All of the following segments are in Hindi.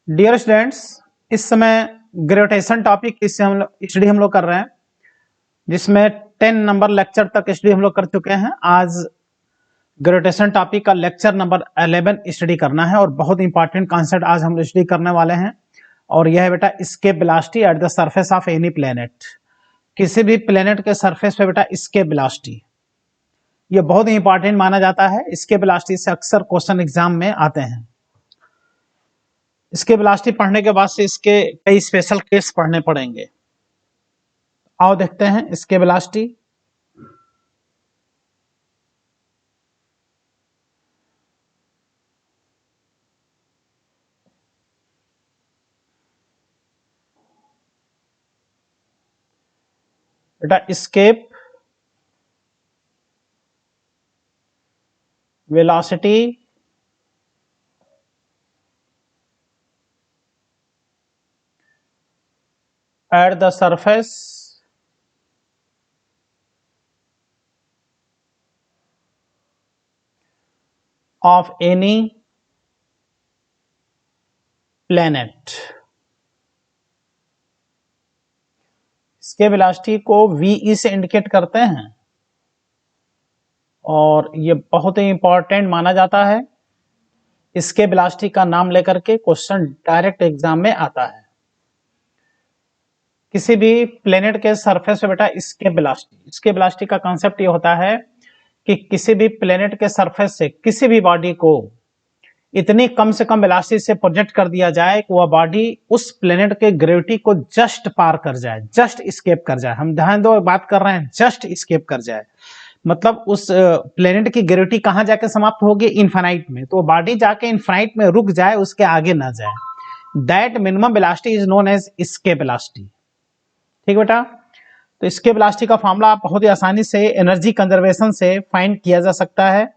डियर स्टूडेंट्स, इस समय ग्रेविटेशन टॉपिक की स्टडी हम लोग कर रहे हैं, जिसमें 10 नंबर लेक्चर तक स्टडी हम लोग कर चुके हैं। आज ग्रेविटेशन टॉपिक का लेक्चर नंबर 11 स्टडी करना है और बहुत इंपॉर्टेंट कॉन्सेप्ट आज हम स्टडी करने वाले हैं। और यह है बेटा escape velocity at the surface of any planet. किसी भी प्लेनेट के सरफेस पे बेटा एस्केप वेलोसिटी, ये बहुत ही इंपॉर्टेंट माना जाता है। एस्केप वेलोसिटी से अक्सर क्वेश्चन एग्जाम में आते हैं। इसके वेलोसिटी पढ़ने के बाद से इसके कई स्पेशल केस पढ़ने पड़ेंगे। आओ देखते हैं इसके वेलोसिटी। बेटा escape velocity at the surface of any planet. इसके वेलोसिटी को वी से इंडिकेट करते हैं और ये बहुत ही इंपॉर्टेंट माना जाता है। इसके वेलोसिटी का नाम लेकर के क्वेश्चन डायरेक्ट एग्जाम में आता है। किसी भी प्लेनेट के सरफेस पे बेटा इसके वेलोसिटी का कांसेप्ट ये होता है कि किसी भी प्लेनेट के सरफेस से किसी भी बॉडी को इतनी कम से कम वेलोसिटी से प्रोजेक्ट कर दिया जाए कि वह बॉडी उस प्लेनेट के ग्रेविटी को जस्ट पार कर जाए, जस्ट एस्केप कर जाए। हम ध्यान दो, बात कर रहे हैं जस्ट एस्केप कर जाए, मतलब उस प्लेनेट की ग्रेविटी कहां जाके समाप्त होगी? इनफाइनाइट में। तो बॉडी जाके इनफाइनाइट में रुक जाए, उसके आगे ना जाए। That minimum velocity is known as escape velocity. ठीक बेटा, तो एस्केप वेलोसिटी का फॉर्मूला आप बहुत ही आसानी से एनर्जी कंजर्वेशन से फाइंड किया जा सकता है।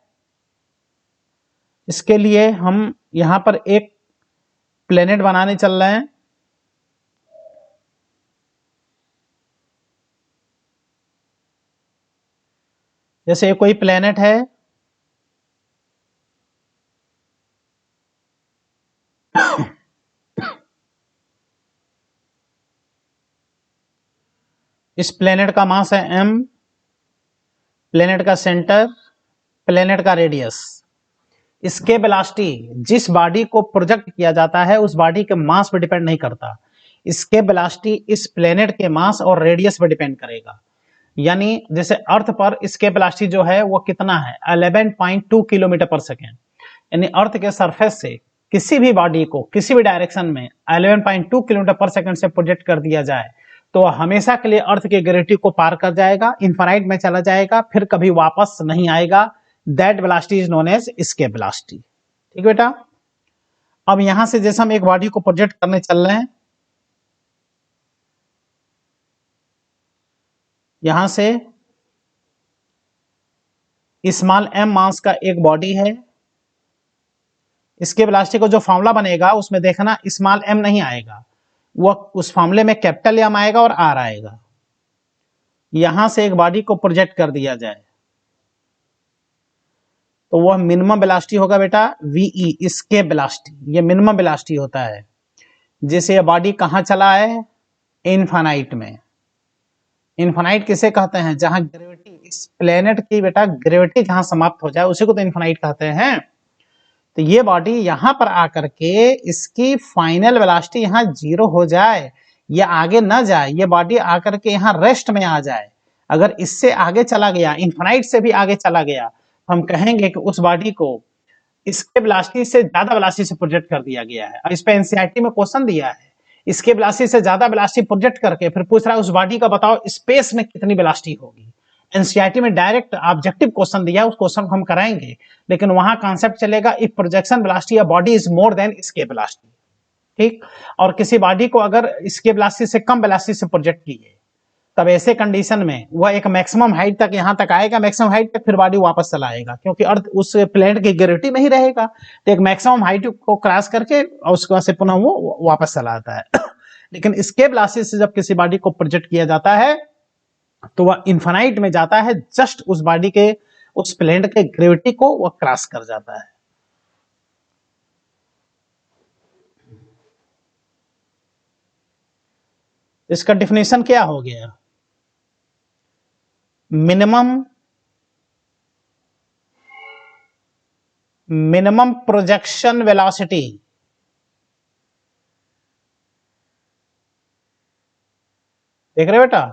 इसके लिए हम यहां पर एक प्लेनेट बनाने चल रहे हैं। जैसे कोई प्लेनेट है, इस प्लेनेट का मास है m, प्लेनेट का सेंटर, प्लेनेट का रेडियस। इसके वेलोसिटी जिस बॉडी को प्रोजेक्ट किया जाता है उस बॉडी के मास पर डिपेंड नहीं करता। इसके वेलोसिटी इस प्लेनेट के मास और रेडियस पर डिपेंड करेगा। यानी जैसे अर्थ पर इसके वेलोसिटी जो है वो कितना है? 11.2 किलोमीटर पर सेकेंड। यानी अर्थ के सरफेस से किसी भी बॉडी को किसी भी डायरेक्शन में 11.2 किलोमीटर पर सेकेंड से प्रोजेक्ट कर दिया जाए तो हमेशा के लिए अर्थ के ग्रेविटी को पार कर जाएगा, इनफाइनाइट में चला जाएगा, फिर कभी वापस नहीं आएगा। That velocity is known as escape velocity. ठीक बेटा, अब यहां से जैसे हम एक बॉडी को प्रोजेक्ट करने चल रहे हैं, यहां से स्मॉल m मास का एक बॉडी है। इसके वेलोसिटी को जो फॉर्मूला बनेगा उसमें देखना स्मॉल m नहीं आएगा, वो उस फॉर्मूले में कैपिटल M आएगा और R आएगा। यहां से एक बॉडी को प्रोजेक्ट कर दिया जाए तो वह मिनिमम वेलोसिटी होगा बेटा VE, एस्केप वेलोसिटी। ये मिनिमम वेलोसिटी होता है। जैसे ये बॉडी कहां चला है? इनफाइनाइट में। इनफाइनाइट किसे कहते हैं? जहां ग्रेविटी, इस प्लेनेट की बेटा ग्रेविटी जहां समाप्त हो जाए उसी को तो इनफाइनाइट कहते हैं। तो ये बॉडी यहां पर आकर के इसकी फाइनल वेलोसिटी यहां 0 हो जाए, ये आगे ना जाए, ये बॉडी आकर के यहां रेस्ट में आ जाए। अगर इससे आगे चला गया, इनफाइनाइट से भी आगे चला गया, तो हम कहेंगे कि उस बॉडी को इसके वेलोसिटी से ज्यादा वेलोसिटी से प्रोजेक्ट कर दिया गया है। इस पे एनसीईआरटी में क्वेश्चन दिया है, इसके वेलोसिटी से ज्यादा वेलोसिटी प्रोजेक्ट करके फिर पूछ रहा है उस बॉडी का बताओ स्पेस में कितनी वेलोसिटी होगी। एनसीईआरटी में डायरेक्ट ऑब्जेक्टिव क्वेश्चन दिया, उस क्वेश्चन को हम कराएंगे, लेकिन वहां कॉन्सेप्ट चलेगा इफ प्रोजेक्शन वेलोसिटी या body is more than escape velocity. ठीक, और किसी बॉडी को अगर एस्केप वेलोसिटी से कम वेलोसिटी से प्रोजेक्ट किए, तब ऐसे कंडीशन में वह एक मैक्सिमम हाइट तक यहां तक आएगा, मैक्सिमम हाइट तक फिर बॉडी वापस चला आएगा, क्योंकि अर्थ उस प्लेनेट की ग्रेविटी में ही रहेगा। तो एक मैक्सिमम हाइट को क्रॉस करके और उसके बाद से पुनः वो वापस चला आता है। लेकिन एस्केप वेलोसिटी से जब किसी बॉडी को प्रोजेक्ट किया जाता है तो वह इनफाइनाइट में जाता है, जस्ट उस बॉडी के, उस प्लेनेट के ग्रेविटी को वह क्रॉस कर जाता है। इसका डिफिनेशन क्या हो गया? मिनिमम प्रोजेक्शन वेलोसिटी, देख रहे हो बेटा?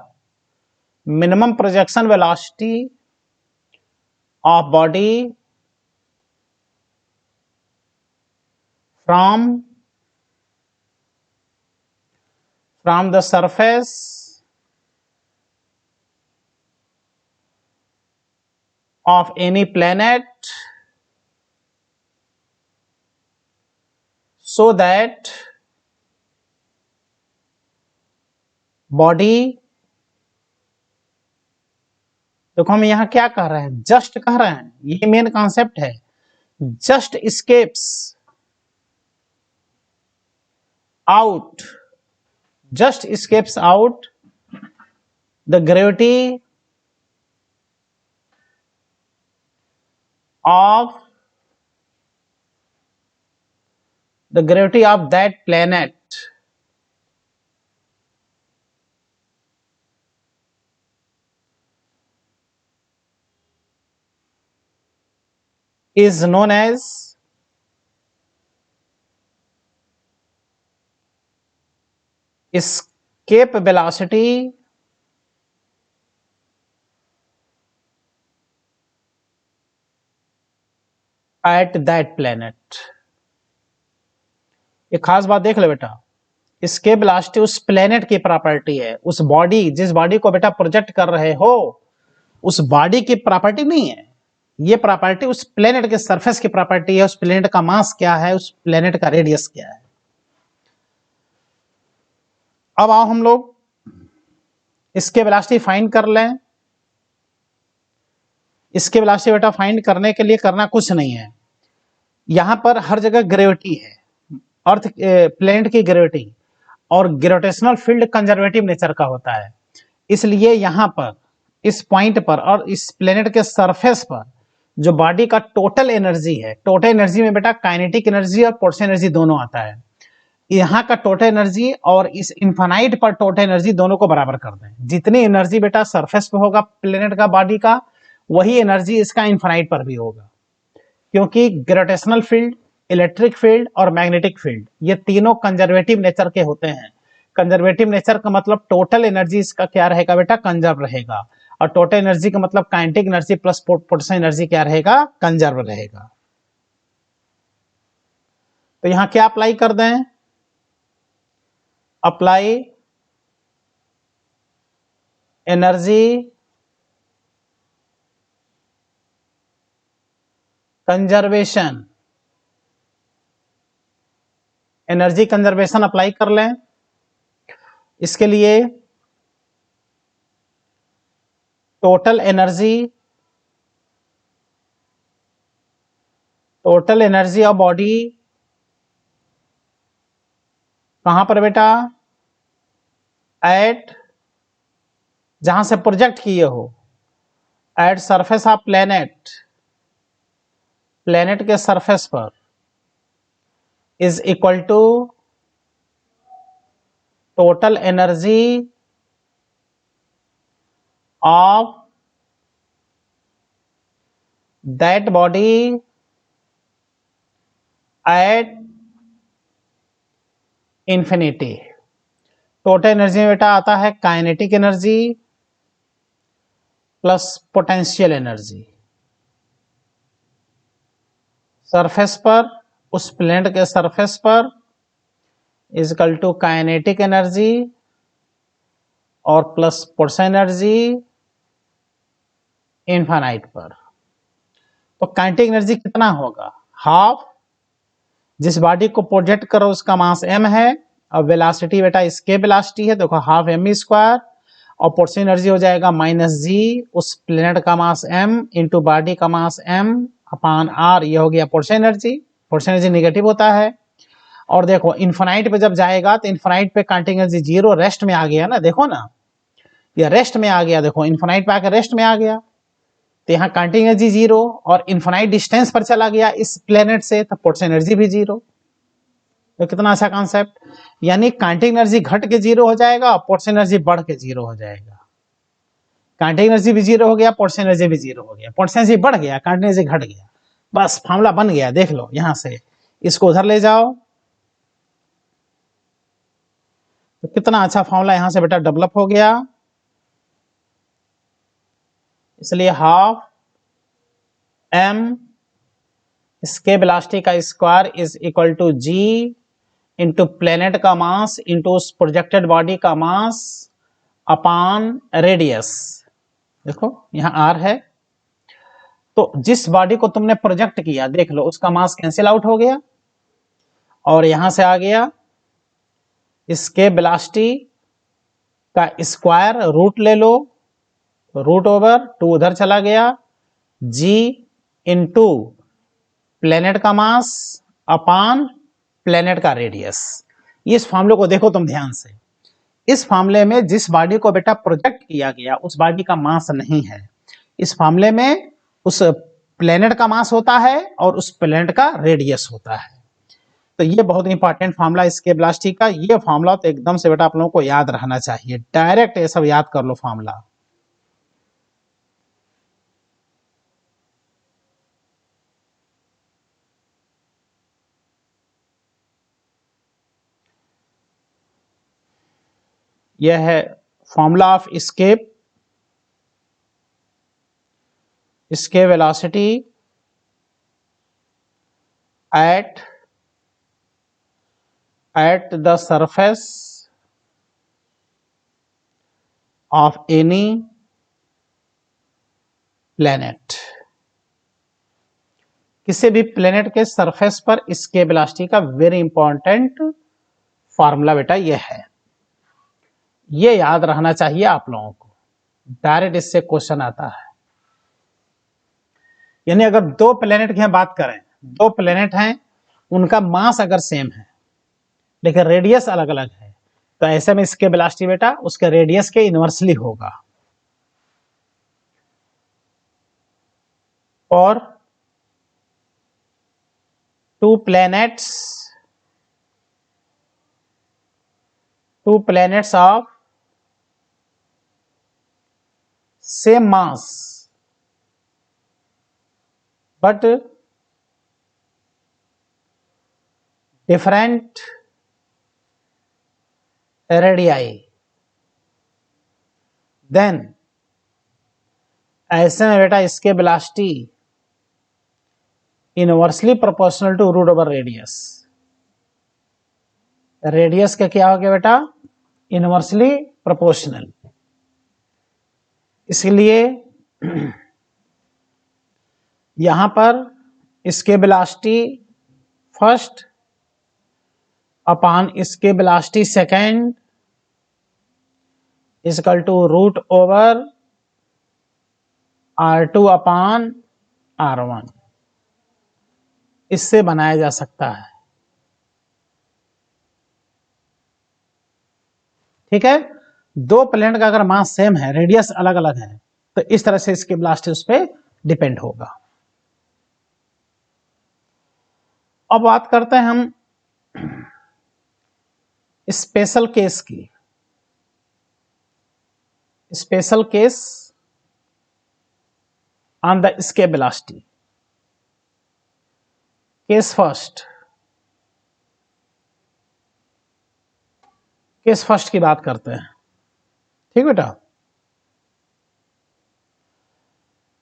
Minimum projection velocity of body from the surface of any planet so that body, देखो हम यहां क्या कह रहे हैं, जस्ट कह रहे हैं, ये मेन कॉन्सेप्ट है, just escapes out the gravity of that planet is known as escape velocity at that planet। एक खास बात देख लो बेटा, escape velocity उस प्लेनेट की प्रॉपर्टी है, उस बॉडी, जिस बॉडी को बेटा प्रोजेक्ट कर रहे हो उस बॉडी की प्रॉपर्टी नहीं है, ये प्रॉपर्टी उस प्लेनेट के सरफेस की प्रॉपर्टी है, उस प्लेनेट का मास क्या है, उस प्लेनेट का रेडियस क्या है। अब आओ हम लोग इसके वेलोसिटी फाइंड कर लें। इसके वेलोसिटी बेटा फाइंड करने के लिए करना कुछ नहीं है, यहां पर हर जगह ग्रेविटी है, अर्थ प्लेनेट की ग्रेविटी, और ग्रेविटेशनल फील्ड कंजर्वेटिव नेचर का होता है, इसलिए यहां पर इस पॉइंट पर और इस प्लेनेट के सरफेस पर जो बॉडी का टोटल एनर्जी है, टोटल एनर्जी में बेटा काइनेटिक एनर्जी और पोटेंशियल एनर्जी दोनों आता है, यहाँ का टोटल एनर्जी और इस इनफाइनाइट पर टोटल एनर्जी दोनों को बराबर कर दें। जितनी एनर्जी बेटा सरफेस पे होगा प्लेनेट का बॉडी का, वही एनर्जी इसका इनफाइनाइट पर भी होगा, क्योंकि ग्रेविटेशनल फील्ड, इलेक्ट्रिक फील्ड और मैग्नेटिक फील्ड ये तीनों कंजर्वेटिव नेचर के होते हैं। कंजर्वेटिव नेचर का मतलब टोटल एनर्जी इसका क्या रहेगा बेटा, कंजर्व रहेगा, और टोटल एनर्जी का मतलब kinetic energy plus potential energy क्या रहेगा, कंजर्व रहेगा। तो यहां क्या अप्लाई कर दें, apply energy conservation, energy conservation apply कर लें। इसके लिए टोटल एनर्जी ऑफ बॉडी कहां पर बेटा, एट, जहां से प्रोजेक्ट किए हो, at surface of planet, planet के सरफेस पर, is equal to total energy of that body at infinity. Total energy में बेटा आता है kinetic energy plus potential energy, surface पर, उस प्लेनेट के सरफेस पर is equal to kinetic energy और प्लस पोटेंशियल एनर्जी इनफाइनाइट पर। तो काइनेटिक एनर्जी कितना होगा, हाफ, जिस बॉडी को प्रोजेक्ट करो उसका मास m है, और वेलोसिटी बेटा एस्केप वेलोसिटी है, देखो हाफ m², और पोटेंशियल एनर्जी हो जाएगा -g, उस प्लेनेट का मास m इंटू बॉडी का मास m अपॉन r, ये हो गया potential energy. Potential energy negative होता है, और देखो इनफाइनाइट पे जब जाएगा तो इनफाइनाइट पे काइनेटिक एनर्जी 0, रेस्ट में आ गया ना, देखो ना ये रेस्ट में आ गया, देखो इनफाइनाइट पे आकर रेस्ट में आ गया, तो यहाँ काइनेटिक एनर्जी 0 और इनफाइनाइट डिस्टेंस पर चला गया इस प्लेनेट से, तो पोटेंशियल एनर्जी भी 0। तो कितना अच्छा कॉन्सेप्ट, यानी काइनेटिक एनर्जी घट के जीरो हो जाएगा, पोटेंशियल एनर्जी बढ़ के जीरो हो जाएगा। काइनेटिक एनर्जी भी जीरो हो गया, पोटेंशियल एनर्जी भी जीरो हो गया, पोटेंशियल एनर्जी बढ़ गया, काइनेटिक एनर्जी घट गया, बस फार्मूला बन गया। देख लो यहां से इसको उधर ले जाओ तो कितना अच्छा फार्मूला यहां से बेटा डेवलप हो गया। इसलिए हाफ m इसके वेलोसिटी का square is equal to g into planet का मास इंटू उस प्रोजेक्टेड बॉडी का मास अपान रेडियस। देखो यहां r है, तो जिस बॉडी को तुमने प्रोजेक्ट किया देख लो उसका मास कैंसिल आउट हो गया और यहां से आ गया इसके वेलोसिटी का स्क्वायर रूट ले लो, रूट ओवर 2 उधर चला गया, g इंटू प्लेनेट का मास अपान प्लेनेट का रेडियस। इस फार्मूले को देखो तुम ध्यान से, इस फार्मूले में जिस बॉडी को बेटा प्रोजेक्ट किया गया उस बॉडी का मास नहीं है, इस फार्मूले में उस प्लेनेट का मास होता है और उस प्लेनेट का रेडियस होता है। तो ये बहुत इंपॉर्टेंट फार्मूला इसके वेलोसिटी का, ये फार्मूला तो एकदम से बेटा आप लोगों को याद रहना चाहिए, डायरेक्ट ये सब याद कर लो फार्मूला। यह है फॉर्मूला ऑफ एस्केप, इसके velocity at the surface of any planet, किसी भी प्लेनेट के सरफेस पर इसके वेलोसिटी का वेरी इंपॉर्टेंट फॉर्मूला बेटा यह है, ये याद रहना चाहिए आप लोगों को, डायरेक्ट इससे क्वेश्चन आता है। यानी अगर दो प्लेनेट की बात करें, दो प्लेनेट हैं उनका मास अगर सेम है लेकिन रेडियस अलग अलग है, तो ऐसे में इसके वेलोसिटी बेटा उसके रेडियस के इनवर्सली होगा। और to planets of same mass but different radii, then ऐसे में बेटा इसके velocity inversely proportional to root over radius. Radius का क्या हो गया बेटा, इनवर्सली प्रोपोर्शनल। इसलिए यहां पर इसके वेलोसिटी फर्स्ट अपान इसके velocity second is equal to root over r2 upon r1, इससे बनाया जा सकता है। ठीक है, दो प्लेनेट का अगर मास सेम है, रेडियस अलग अलग है, तो इस तरह से इसके वेलोसिटी उस पर डिपेंड होगा। अब बात करते हैं हम स्पेशल केस की। Special case on the escape velocity. Case first, case first की बात करते हैं। ठीक बेटा,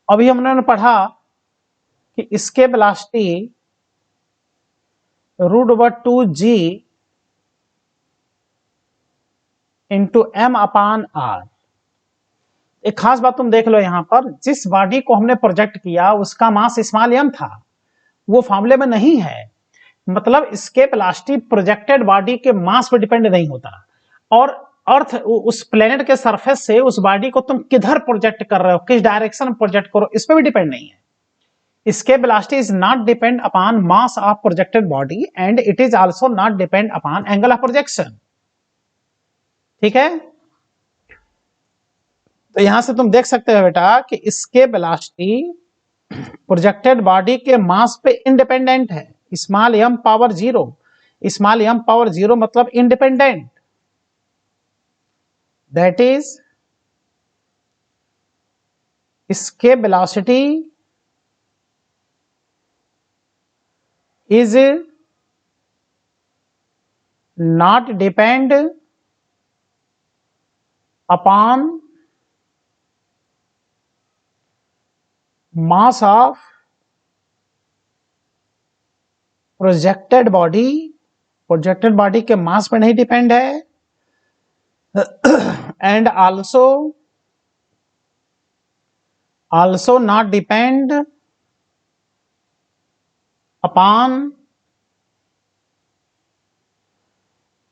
अभी हमने पढ़ा कि इसके velocity root over 2g into m upon r। एक खास बात तुम देख लो यहां पर, जिस बॉडी को हमने प्रोजेक्ट किया उसका मास स्मॉल m था, वो फॉर्मूले में नहीं है। मतलब इसके वेलोसिटी प्रोजेक्टेड बॉडी के मास पर डिपेंड नहीं होता, और अर्थ उस प्लेनेट के सरफेस से उस बॉडी को तुम किधर प्रोजेक्ट कर रहे हो, किस डायरेक्शन में प्रोजेक्ट करो, इस पर भी डिपेंड नहीं है। इसके velocity is not depend upon mass of projected body and it is also not depend upon angle of projection. ठीक है, तो यहां से तुम देख सकते हो बेटा कि इसके वेलोसिटी प्रोजेक्टेड बॉडी के मास पे इंडिपेंडेंट है, small m power 0। Small m power 0 मतलब independent, that is escape velocity is not depend upon mass of projected body के मास पर नहीं डिपेंड है, and also not depend upon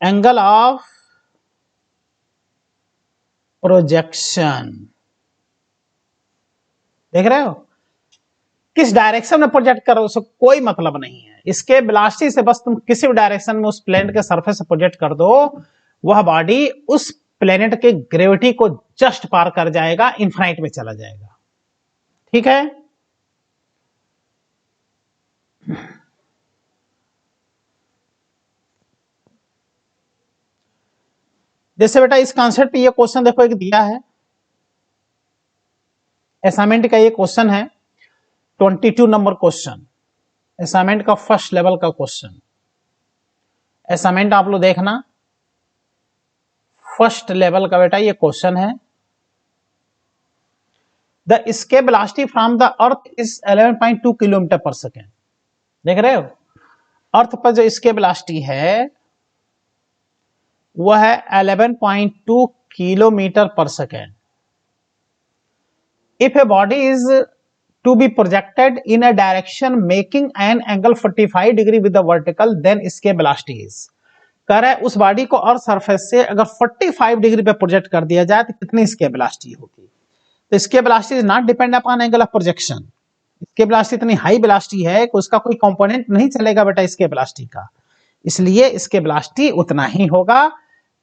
angle of projection। देख रहे हो, किस डायरेक्शन में प्रोजेक्ट करो उससे कोई मतलब नहीं है। इसके वेलोसिटी से बस तुम किसी भी डायरेक्शन में उस प्लेनेट के सरफेस से प्रोजेक्ट कर दो, वह बॉडी उस प्लेनेट के ग्रेविटी को जस्ट पार कर जाएगा, इनफाइनाइट में चला जाएगा। ठीक है, जैसे बेटा इस कॉन्सेप्ट पे ये क्वेश्चन देखो एक दिया है, असाइनमेंट का ये क्वेश्चन है 22 नंबर क्वेश्चन, असाइनमेंट का फर्स्ट लेवल का क्वेश्चन। असाइनमेंट आप लोग देखना, फर्स्ट लेवल का बेटा ये क्वेश्चन है। The escape velocity from the earth is 11.2 kilometre per second. देख रहे हो, अर्थ पर जो escape velocity है वह है 11.2 kilometre per second. If a body is to be projected in a direction making an angle 45 degree with the vertical, then escape velocity is. कह रहा है उस बॉडी को अर्थ सरफेस से अगर 45 डिग्री पे प्रोजेक्ट कर दिया जाए तो कितनी escape velocity होगी। तो escape velocity is not depend upon angle of projection. escape velocity इतनी हाई वेलोसिटी है कि उसका कोई कंपोनेंट नहीं चलेगा बेटा escape velocity का, इसलिए escape velocity उतना ही होगा,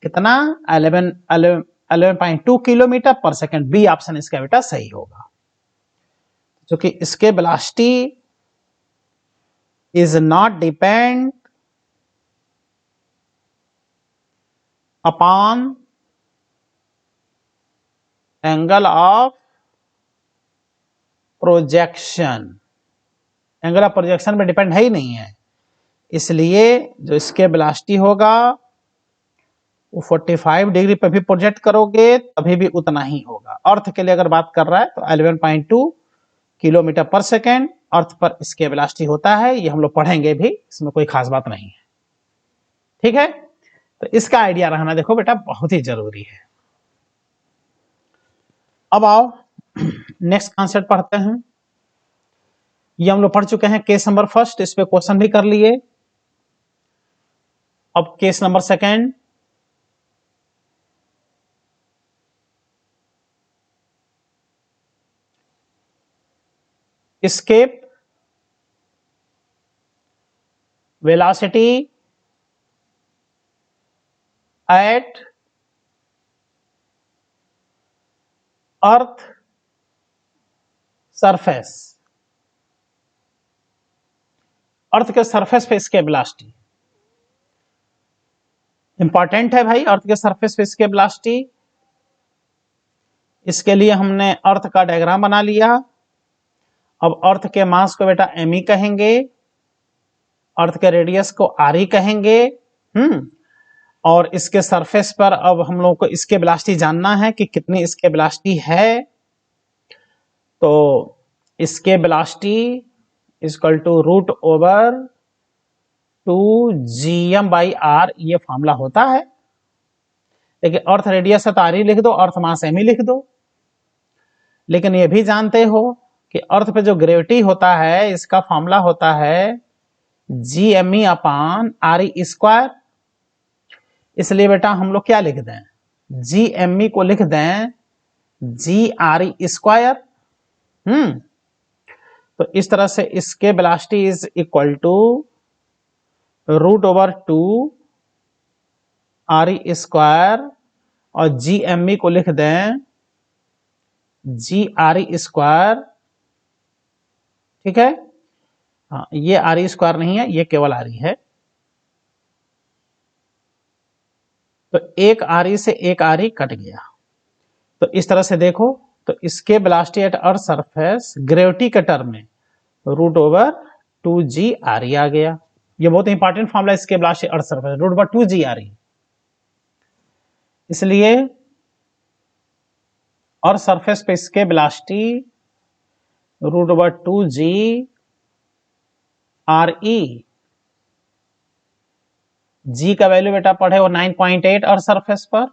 कितना 11.2 kilometre per second. B option इसका बेटा सही होगा, क्योंकि escape velocity is not depend upon angle of projection. Angle of projection पे डिपेंड है ही नहीं है, इसलिए जो escape velocity होगा वो 45 डिग्री पे भी प्रोजेक्ट करोगे तभी भी उतना ही होगा। अर्थ के लिए अगर बात कर रहा है तो 11.2 किलोमीटर पर सेकेंड अर्थ पर escape velocity होता है, ये हम लोग पढ़ेंगे भी, इसमें कोई खास बात नहीं है। ठीक है, तो इसका आइडिया रहना देखो बेटा बहुत ही जरूरी है। अब आओ नेक्स्ट कॉन्सेप्ट पढ़ते हैं। ये हम लोग पढ़ चुके हैं केस नंबर फर्स्ट, इस पे क्वेश्चन भी कर लिए। अब case number second, escape velocity at earth surface. Earth के सरफेस पे escape velocity इंपॉर्टेंट है भाई। अर्थ के सरफेस पे escape velocity, इसके लिए हमने अर्थ का डायग्राम बना लिया। अब अर्थ के मास को बेटा एम कहेंगे, अर्थ के रेडियस को आर कहेंगे। और इसके सरफेस पर अब हम लोग को escape velocity जानना है कि कितनी escape velocity है। तो escape velocity equal to √/2gm/r, ये फॉर्मूला होता है। लेकिन अर्थ रेडियस है तो आर लिख दो, अर्थ मास एम लिख दो। लेकिन ये भी जानते हो कि अर्थ पे जो ग्रेविटी होता है इसका फॉर्मूला होता है Gme/r²। इसलिए बेटा हम लोग क्या लिख दें, Gme को लिख दें Gre²। तो इस तरह से escape velocity is equal to √/2re² और Gme को लिख दें Gre²। ठीक है, हाँ ये re² नहीं है, ये केवल re है। तो एक आरी से एक आरी कट गया। तो इस तरह से देखो, तो इसके velocity at earth surface gravity के टर्म में √2g आरी आ गया। ये बहुत इंपॉर्टेंट फॉर्मूला इसके वेलोसिटी अर्थ सरफेस √2g आरी। इसलिए अर्थ सरफेस पे इसके वेलोसिटी √2g RE। जी का वैल्यू बेटा पढ़े वो 9.8 अर्थ सरफेस पर।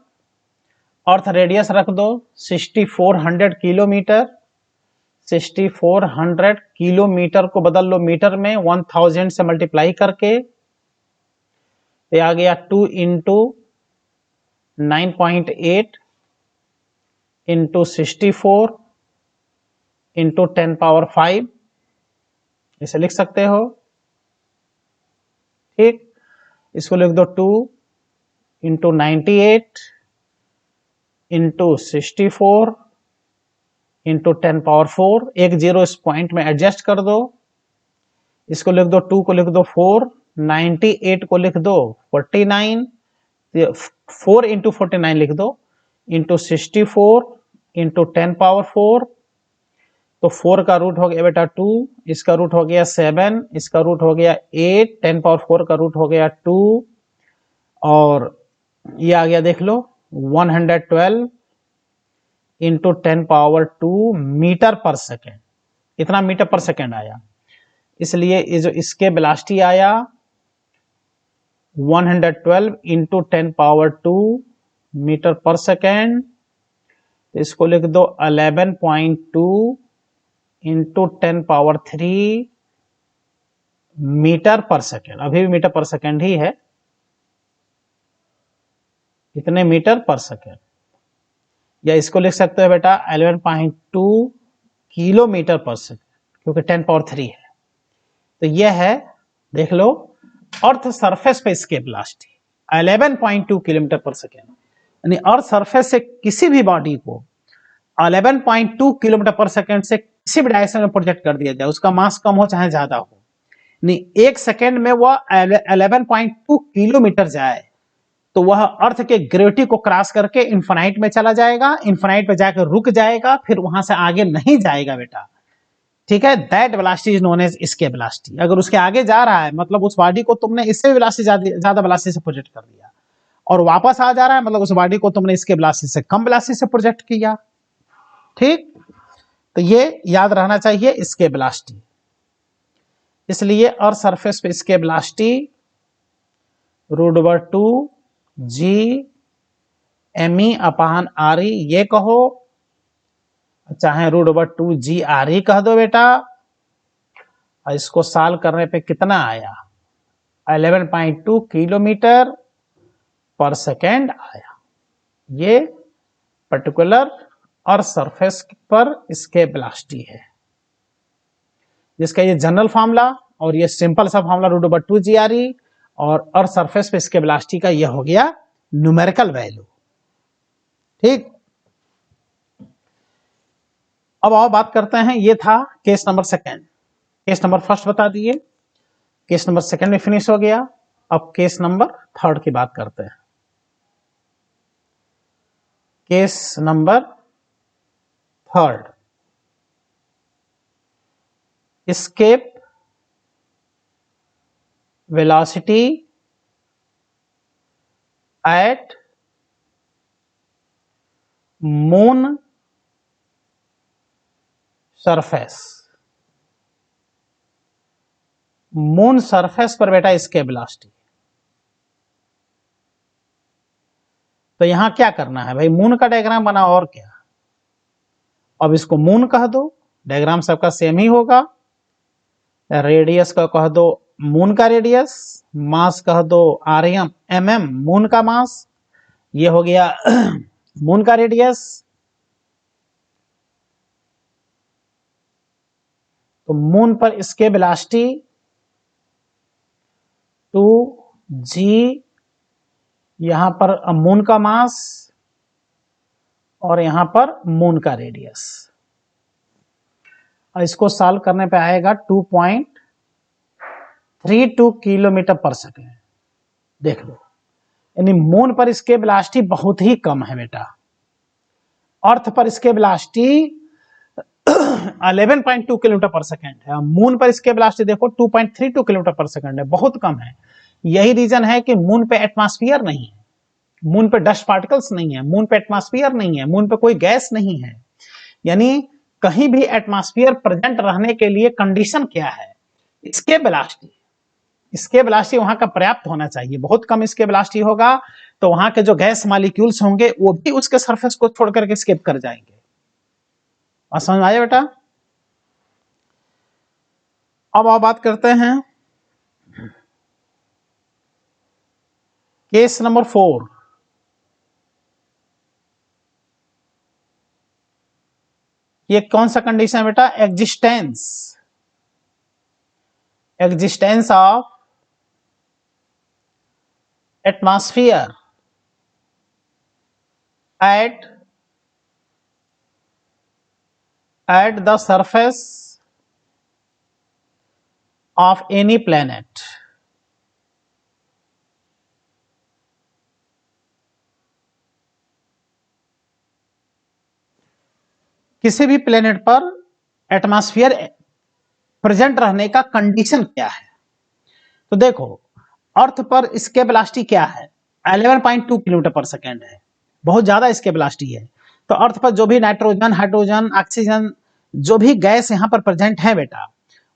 अर्थ रेडियस रख दो 6400 किलोमीटर। 6400 किलोमीटर को बदल लो मीटर में 1000 से मल्टीप्लाई करके, ये आ गया 2 इंटू 9.8 इंटू 64 इंटू 10⁵। इसे लिख सकते हो, ठीक। इसको लिख दो 2 इंटू 98 इंटू 64 इंटू 10⁴। एक जीरो इस पॉइंट में एडजस्ट कर दो। इसको लिख दो 2 को लिख दो 4, 98 को लिख दो 49, 4 इंटू 49 लिख दो इंटू 64 इंटू 10⁴। तो 4 का रूट हो गया बेटा 2, इसका रूट हो गया 7, इसका रूट हो गया 8, 10⁴ का रूट हो गया 2, और ये आ गया देख लो 112 इंटू 10⁻² मीटर पर सेकेंड। इतना मीटर पर सेकेंड आया। इसलिए ये जो इसके वेलोसिटी आया 112 इंटू 10⁻² मीटर पर सेकेंड। इसको लिख दो 11.2 इंटू 10⁻³ मीटर पर सेकेंड। अभी भी मीटर पर सेकेंड ही है, इतने मीटर पर सेकेंड। या इसको लिख सकते हो बेटा 11.2 किलोमीटर पर सेकेंड, क्योंकि 10⁻³ है। तो यह है, देख लो, अर्थ सरफेस पे इसके वेलोसिटी 11.2 किलोमीटर पर सेकेंड। यानी अर्थ सरफेस से किसी भी बॉडी को 11.2 किलोमीटर पर सेकेंड से किसी भी डायरेक्शन में प्रोजेक्ट कर दिया जाए, उसका मास कम हो चाहे ज्यादा हो, नहीं, एक सेकेंड में वह 11.2 किलोमीटर जाए तो वह अर्थ के ग्रेविटी को क्रॉस करके इन्फिनाइट में चला जाएगा, इन्फिनाइट पे जाकर रुक जाएगा, फिर वहां से आगे नहीं जाएगा बेटा, ठीक है। That velocity is known as escape velocity. अगर उसके आगे जा रहा है मतलब उस बॉडी को तुमने इससे वेलोसिटी ज्यादा वेलोसिटी से प्रोजेक्ट कर दिया, और वापस आ जा रहा है मतलब उस बॉडी को तुमने इसके वेलोसिटी से कम वेलोसिटी से प्रोजेक्ट किया, ठीक। तो ये याद रहना चाहिए इसके वेलोसिटी। इसलिए अर्थ सरफेस पे इसके वेलोसिटी √2g me/re ये कहो, चाहे √2g re कह दो बेटा। और इसको सॉल्व करने पे कितना आया 11.2 किलोमीटर पर सेकेंड आया। ये पर्टिकुलर अर्थ सरफेस पर इसके वेलोसिटी है, जिसका ये जनरल फार्मूला और ये सिंपल सा फार्मूला √2g re, और अर्थ सरफेस पे इसके वेलोसिटी का यह हो गया न्यूमेरिकल वैल्यू, ठीक। अब और बात करते हैं, ये था case number second. Case number first बता दिए, केस नंबर सेकेंड में फिनिश हो गया। अब केस नंबर थर्ड की बात करते हैं। Case number third, escape velocity at moon surface. Moon surface पर बेटा इसके वेलोसिटी। तो यहां क्या करना है भाई, मून का डायग्राम बना और क्या। अब इसको मून कह दो, डायग्राम सबका सेम ही होगा। रेडियस का कह दो मून का रेडियस, मास कह दो rm mm मून का मास, ये हो गया मून का रेडियस। तो मून पर इसके वेलोसिटी 2g, यहां पर मून का मास और यहां पर मून का रेडियस। और इसको सॉल्व करने पे आएगा 2.32 किलोमीटर पर सेकेंड। देख लो, यानी मून पर इसके वेलोसिटी बहुत ही कम है बेटा। अर्थ पर इसके वेलोसिटी 11.2 किलोमीटर पर सेकंड है, मून पर इसके वेलोसिटी देखो 2.32 किलोमीटर पर सेकंड है, बहुत कम है। यही रीजन है कि मून पे एटमॉस्फेयर नहीं है, मून पे डस्ट पार्टिकल्स नहीं है, मून पे एटमॉस्फेयर नहीं है, मून पे कोई गैस नहीं है। यानी कहीं भी एटमॉस्फेयर प्रेजेंट रहने के लिए कंडीशन क्या है? इसके वेलोसिटी, इसके वेलोसिटी वहां का पर्याप्त होना चाहिए। बहुत कम इसके वेलोसिटी होगा तो वहां के जो गैस मॉलिक्यूल्स होंगे वो भी उसके सरफेस को छोड़ करके एस्केप कर जाएंगे। और समझ आया बेटा? अब आप बात करते हैं केस नंबर 4। ये कौन सा कंडीशन है बेटा? Existence of atmosphere at the surface of any planet। किसी भी प्लेनेट पर एटमॉस्फेयर प्रेजेंट रहने का कंडीशन क्या है? तो देखो, अर्थ पर इसके वेलोसिटी क्या है? 11.2 किलोमीटर पर सेकेंड है, बहुत ज्यादा इसके वेलोसिटी है। तो अर्थ पर जो भी नाइट्रोजन, हाइड्रोजन, ऑक्सीजन, जो भी गैस यहां पर प्रेजेंट है बेटा,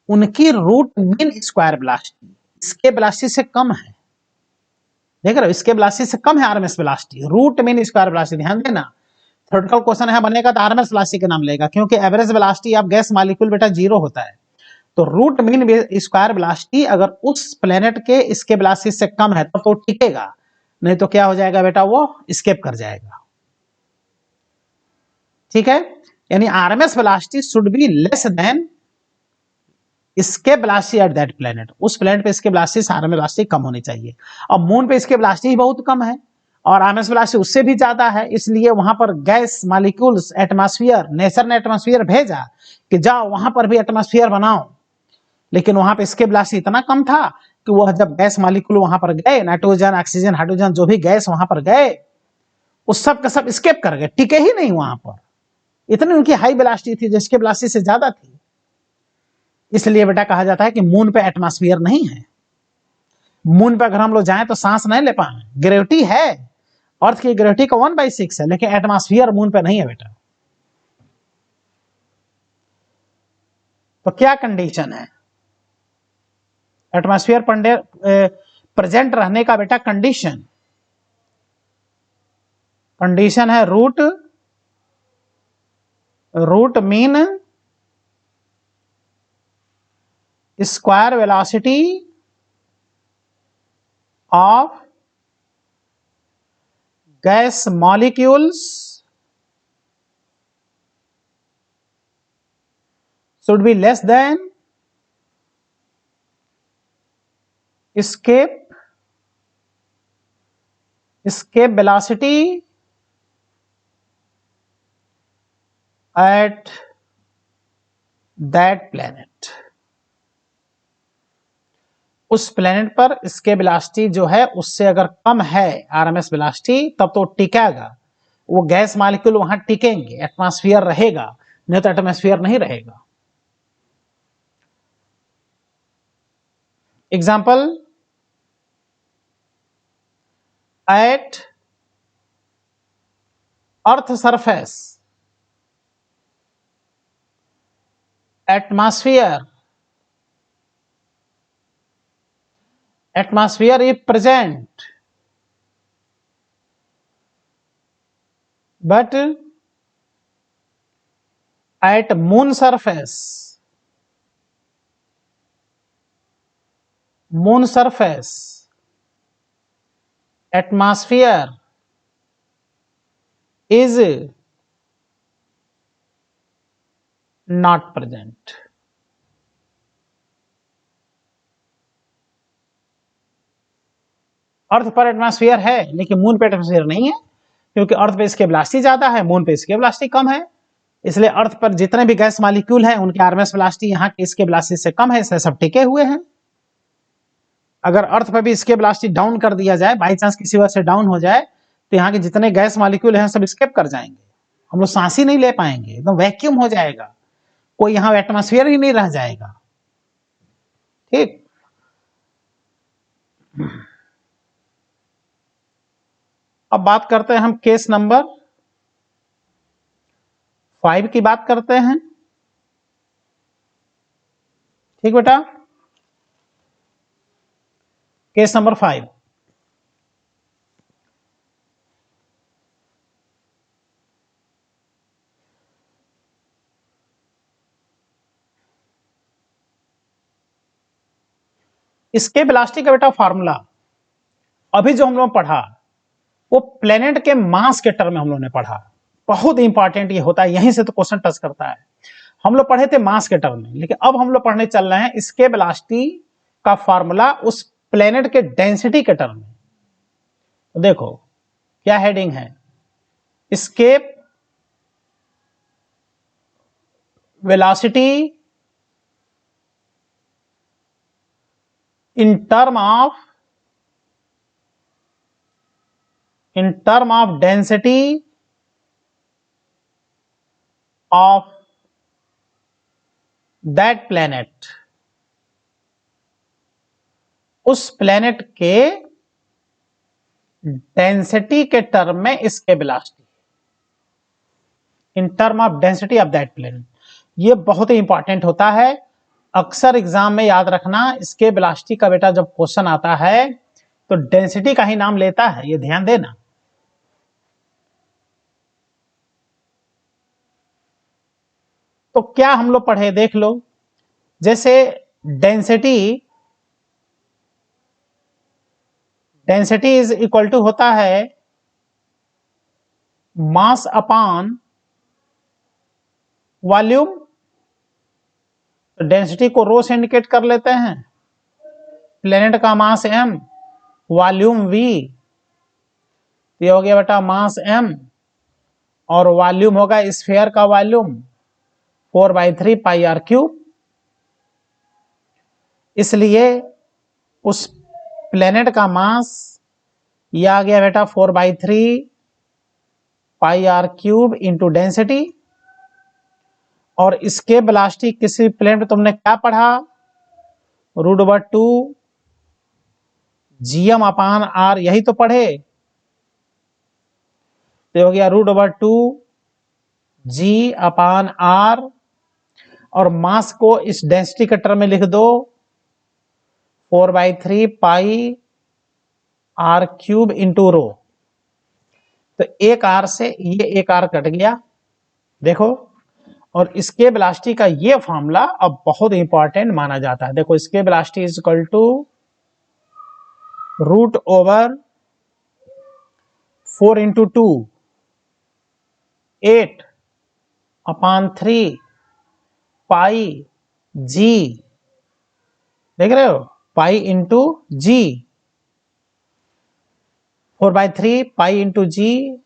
उनकी रूट मीन स्क्वायर वेलोसिटी इसके वेलोसिटी से कम है। देख रहे हो, इसके वेलोसिटी से कम है RMS velocity, root mean square velocity. ध्यान देना, थ्योरेटिकल क्वेश्चन है बनेगा तो आरएमएस वेलोसिटी का नाम लेगा, क्योंकि average velocity of gas molecule बेटा 0 होता है। तो रूट मीन स्क्वायर वेलोसिटी अगर उस प्लेनेट के इसके वेलोसिटी से कम है तो टिकेगा, नहीं तो क्या हो जाएगा बेटा? वो एस्केप कर जाएगा। ठीक है, यानी RMS velocity should be less than इसके वेलोसिटी एट दैट प्लेनेट। उस प्लेनेट पे इसके वेलोसिटी से आरएमएस वेलोसिटी कम होनी चाहिए। अब मून पे इसके वेलोसिटी बहुत कम है और आरएमएस वेलोसिटी उससे भी ज्यादा है, इसलिए वहां पर गैस मॉलिक्यूल्स, एटमॉस्फेयर, नेचर ने एटमॉस्फेयर भेजा कि जाओ वहां पर भी एटमॉस्फेयर बनाओ, लेकिन वहां पे इसके वेलोसिटी इतना कम था कि वह जब गैस मॉलिक्यूल वहां पर गए, नाइट्रोजन, ऑक्सीजन, हाइड्रोजन, जो भी गैस वहां पर गए, उस सब का सब एस्केप कर गए, टिके ही नहीं वहां पर। इतनी उनकी हाई वेलोसिटी थी जिसके वेलोसिटी से ज्यादा थी। इसलिए बेटा कहा जाता है कि मून पे एटमॉस्फेयर नहीं है। मून पे अगर हम लोग जाएं तो सांस नहीं ले पाए। ग्रेविटी है, अर्थ की ग्रेविटी का 1/6 है, लेकिन एटमॉस्फेयर मून पे नहीं है बेटा। तो क्या कंडीशन है एटमॉस्फेयर प्रेजेंट रहने का बेटा? कंडीशन है root mean square velocity of gas molecules should be less than escape velocity at that planet। उस प्लेनेट पर इसके वेलोसिटी जो है उससे अगर कम है आरएमएस वेलोसिटी, तब तो टिकेगा, वो गैस मॉलिक्यूल वहां टिकेंगे, एटमॉस्फेयर रहेगा, नहीं तो एटमॉस्फेयर नहीं रहेगा। Example, at earth surface atmosphere is present, but at moon surface atmosphere is not present। अर्थ पर एटमॉस्फेयर है लेकिन मून पे एटमॉस्फेयर नहीं है, क्योंकि अर्थ पे इसके वेलोसिटी ज्यादा है, मून पे इसके वेलोसिटी कम है। इसलिए अर्थ पर जितने भी गैस मॉलिक्यूल हैं उनके आरएमएस वेलोसिटी यहाँ के इसके वेलोसिटी से कम है, इसलिए सब टिके हुए हैं। अगर अर्थ पे भी इसके वेलोसिटी डाउन कर दिया जाए, बाई चांस किसी वजह से डाउन हो जाए, तो यहाँ के जितने गैस मॉलिक्यूल हैं सब स्केप कर जाएंगे, हम लोग सांस ही नहीं ले पाएंगे, एकदम वैक्यूम हो जाएगा, कोई यहाँ एटमॉस्फेयर ही नहीं रह जाएगा। ठीक, अब बात करते हैं हम केस नंबर 5 की बात करते हैं। ठीक बेटा, केस नंबर 5, इसके वेलोसिटी का बेटा फार्मूला अभी जो हम लोग पढ़ा वो प्लेनेट के मास के टर्म में हम लोग ने पढ़ा, बहुत इंपॉर्टेंट ये होता है, यहीं से तो क्वेश्चन टच करता है। हम लोग पढ़े थे मास के टर्म में, लेकिन अब हम लोग पढ़ने चल रहे हैं इसके वेलोसिटी का फार्मूला उस प्लेनेट के डेंसिटी के टर्म में। तो देखो क्या हेडिंग है, escape velocity in term of density of that planet, उस प्लेनेट के डेंसिटी के टर्म में इसके velocity, in term of density of that planet. ये बहुत ही इंपॉर्टेंट होता है, अक्सर एग्जाम में याद रखना, इसके वेलोसिटी का बेटा जब क्वेश्चन आता है तो डेंसिटी का ही नाम लेता है, ये ध्यान देना। तो क्या हम लोग पढ़े देख लो, जैसे डेंसिटी इज इक्वल टू होता है मास अपॉन वॉल्यूम, तो डेंसिटी को रो से इंडिकेट कर लेते हैं, प्लेनेट का मास m, वॉल्यूम v, ये हो गया बेटा मास m, और वॉल्यूम होगा स्फीयर का वॉल्यूम 4/3 पाई आर क्यूब। इसलिए उस प्लेनेट का मास ये आ गया बेटा 4/3 पाई आर क्यूब इंटू डेंसिटी, और इसके वेलोसिटी किसी प्लेनेट में तुमने क्या पढ़ा, √2 gm अपान r, यही तो पढ़े, तो हो गया √2 g अपान r, और मास को इस डेंसिटी के टर्म में लिख दो 4/3 पाई आर क्यूब इंटू रो, तो एक r से ये एक r कट गया, देखो। और इसके वेलोसिटी का ये फॉर्मूला अब बहुत इंपॉर्टेंट माना जाता है, देखो इसके वेलोसिटी इज इक्वल टू √4 × 2 8 अपान 3 पाई जी, देख रहे हो, पाई इंटू जी, 4/3 पाई इंटू जी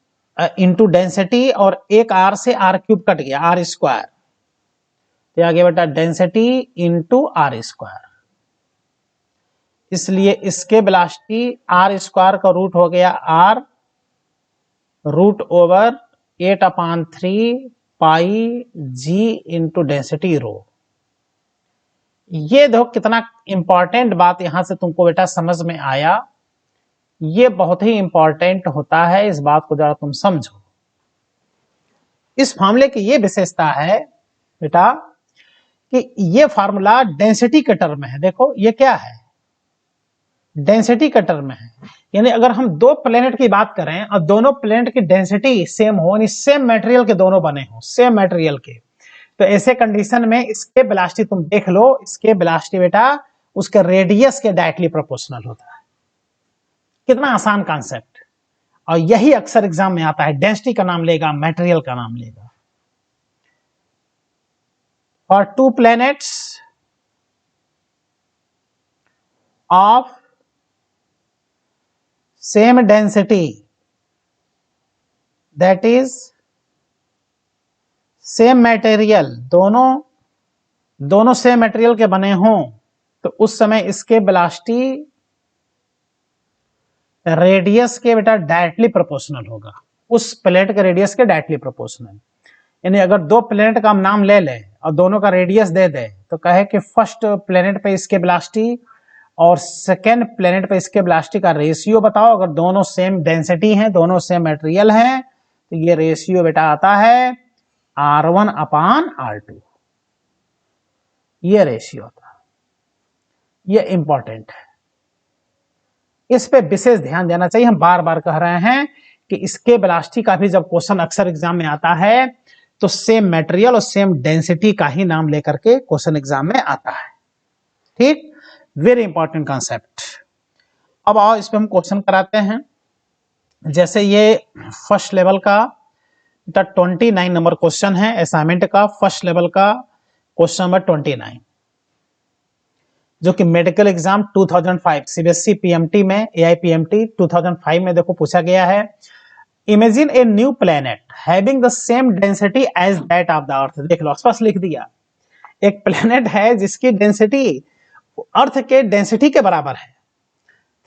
इंटू डेंसिटी, और एक आर से आर क्यूब कट गया, आर स्क्वायर, तो आ गया बेटा डेंसिटी इंटू आर स्क्वायर। इसलिए इसके वेलोसिटी आर स्क्वायर का रूट हो गया r, √8/3 pi g into density rho. ये देखो कितना इंपॉर्टेंट बात यहां से तुमको बेटा समझ में आया, ये बहुत ही इंपॉर्टेंट होता है, इस बात को जरा तुम समझो। इस फार्मूले की ये विशेषता है बेटा कि ये फार्मूला डेंसिटी के टर्म में है, देखो ये क्या है, डेंसिटी के टर्म में है, यानी अगर हम दो प्लेनेट की बात करें और दोनों प्लेनेट की डेंसिटी सेम हो, यानी सेम मटेरियल के दोनों बने हो, सेम मटेरियल के, तो ऐसे कंडीशन में इसके वेलोसिटी तुम देख लो, इसके वेलोसिटी बेटा उसके रेडियस के डायरेक्टली प्रोपोर्शनल होता है। कितना आसान कॉन्सेप्ट, और यही अक्सर एग्जाम में आता है, डेंसिटी का नाम लेगा, मटेरियल का नाम लेगा। For to planets of same density, that is same material, दोनों सेम मटेरियल के बने हों, तो उस समय इसके वेलोसिटी रेडियस के बेटा डायरेक्टली प्रोपोर्शनल होगा, उस प्लेनेट के रेडियस के डायरेक्टली प्रोपोर्शनल। यानी अगर दो प्लेनेट का हम नाम ले लें और दोनों का रेडियस दे दें तो कहे कि फर्स्ट प्लेनेट पे इसके वेलोसिटी और सेकेंड प्लेनेट पे इसके वेलोसिटी का रेशियो बताओ। अगर दोनों सेम डेंसिटी हैं, दोनों सेम मटेरियल हैं, तो ये रेशियो बेटा आता है R1/R2। ये रेशियो होता है, ये इंपॉर्टेंट है, इस पे विशेष ध्यान देना चाहिए। हम बार बार कह रहे हैं कि इसके वेलोसिटी का भी जब क्वेश्चन अक्सर एग्जाम में आता है तो सेम मटेरियल और सेम डेंसिटी का ही नाम लेकर के क्वेश्चन एग्जाम में आता है। ठीक, वेरी इंपॉर्टेंट कॉन्सेप्ट। अब आओ इस पे हम क्वेश्चन कराते हैं। जैसे ये फर्स्ट लेवल का 29 नंबर क्वेश्चन है असाइनमेंट का, फर्स्ट लेवल का क्वेश्चन नंबर 29, जो कि मेडिकल एग्जाम 2005 सीबीएसई पीएमटी में, एआईपीएमटी 2005 में देखो पूछा गया है। Imagine a new planet having the same density as that of the earth. देख लो स्पष्ट लिख दिया, एक प्लेनेट है जिसकी डेंसिटी अर्थ के डेंसिटी के बराबर है,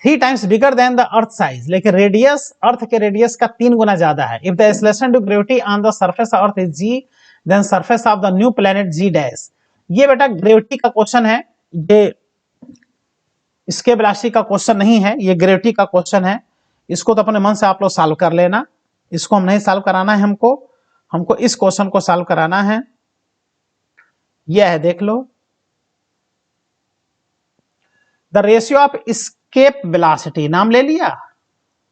3 times bigger than the earth size, लेकिन रेडियस अर्थ के रेडियस का 3 गुना ज्यादा है। If the acceleration due gravity on the surface of earth is G, then surface of the new planet G dash. ये बेटा ग्रेविटी का क्वेश्चन है, ये इसके वेलोसिटी का क्वेश्चन नहीं है, ये ग्रेविटी का क्वेश्चन है। इसको तो अपने मन से आप लोग सॉल्व कर लेना, इसको हम नहीं सॉल्व कराना है, हमको इस क्वेश्चन को सॉल्व कराना है। यह है, देख लो, the ratio of escape velocity, नाम ले लिया,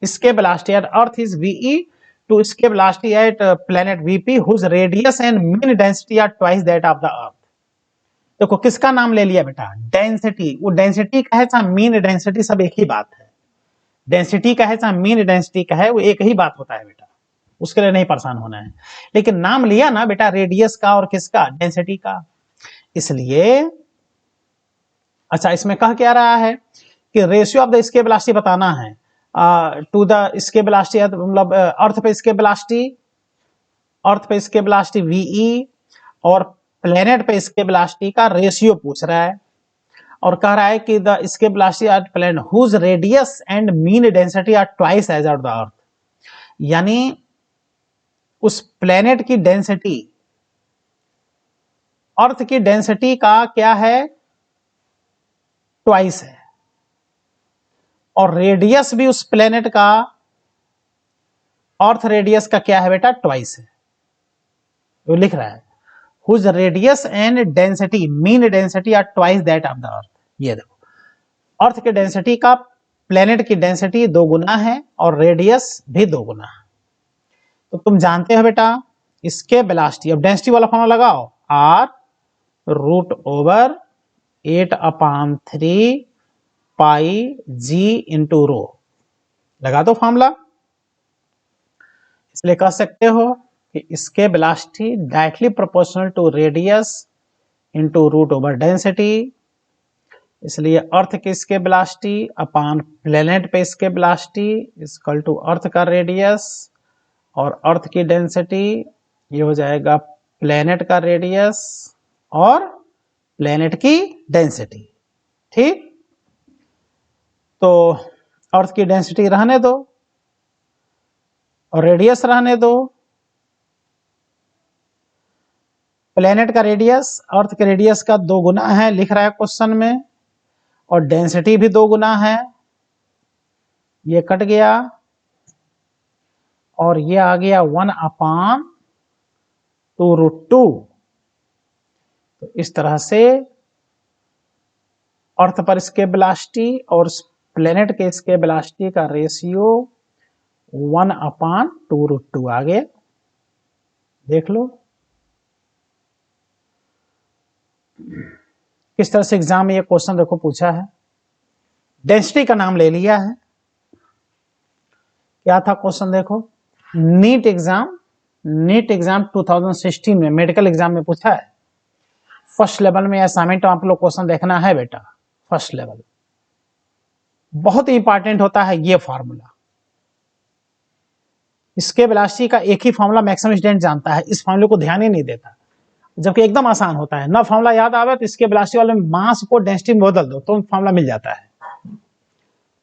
escape velocity at earth is VE to escape velocity at planet VP whose radius and mean density are twice that of the earth। देखो किसका नाम ले लिया बेटा, डेंसिटी। वो डेंसिटी का है चाहे मीन डेंसिटी, सब एक ही बात है। डेंसिटी का है चाहे मीन डेंसिटी का है, वो एक ही बात होता है बेटा, उसके लिए नहीं परेशान होना है। लेकिन नाम लिया ना बेटा रेडियस का और किसका, डेंसिटी का, इसलिए अच्छा इसमें कह क्या रहा है कि ratio of the escape velocity बताना है टू द escape velocity, मतलब अर्थ पे escape velocity, अर्थ पे escape velocity VE और प्लेनेट पे escape velocity का रेशियो पूछ रहा है, और कह रहा है कि the escape velocity at planet whose radius and mean density are twice as of the earth। यानी उस प्लेनेट की डेंसिटी अर्थ की डेंसिटी का क्या है, ट्वाइस है, और रेडियस भी उस प्लेनेट का अर्थ रेडियस का क्या है बेटा, ट्वाइस है। वो लिख रहा है whose radius and density mean density are twice that of the earth. ये देखो अर्थ की डेंसिटी का प्लेनेट की डेंसिटी 2 गुना है और रेडियस भी 2 गुना है। तो तुम जानते हो बेटा इसके वेलोसिटी, अब डेंसिटी वाला फॉर्मूला लगाओ, R√8/3 पाई जी इंटू रो, लगा दो फॉर्मूला। इसलिए कह सकते हो कि इसके velocity directly proportional to radius into √/density. इसलिए अर्थ के इसके वेलोसिटी अपॉन प्लेनेट पे इसके वेलोसिटी इक्वल टू अर्थ का रेडियस और अर्थ की डेंसिटी, ये हो जाएगा प्लेनेट का रेडियस और प्लेनेट की डेंसिटी। ठीक, तो अर्थ की डेंसिटी रहने दो और रेडियस रहने दो। प्लेनेट का रेडियस अर्थ के रेडियस का 2 गुना है लिख रहा है क्वेश्चन में, और डेंसिटी भी 2 गुना है। ये कट गया और ये आ गया 1/2√2। तो इस तरह से अर्थ पर इसके वेलोसिटी और प्लेनेट के इसके वेलोसिटी का रेशियो 1/2√2 आ गया। देख लो किस तरह से एग्जाम में ये क्वेश्चन देखो पूछा है। डेंसिटी का नाम ले लिया है, क्या था क्वेश्चन देखो, नीट एग्जाम 2016 में मेडिकल एग्जाम में पूछा है। फर्स्ट लेवल में असाइनमेंट आप लोग क्वेश्चन देखना है बेटा, फर्स्ट लेवल बहुत इंपॉर्टेंट होता है ये फॉर्मूला। इसके वेलोसिटी का एक ही फॉर्मूला मैक्सिमम स्टूडेंट जानता है, इस फॉर्मूले को ध्यान ही नहीं देता, जबकि एकदम आसान होता है ना। फॉर्मूला याद आवे तो इसके वेलोसिटी वाले मास को डेंसिटी में बदल दो तो फॉर्मूला मिल जाता है।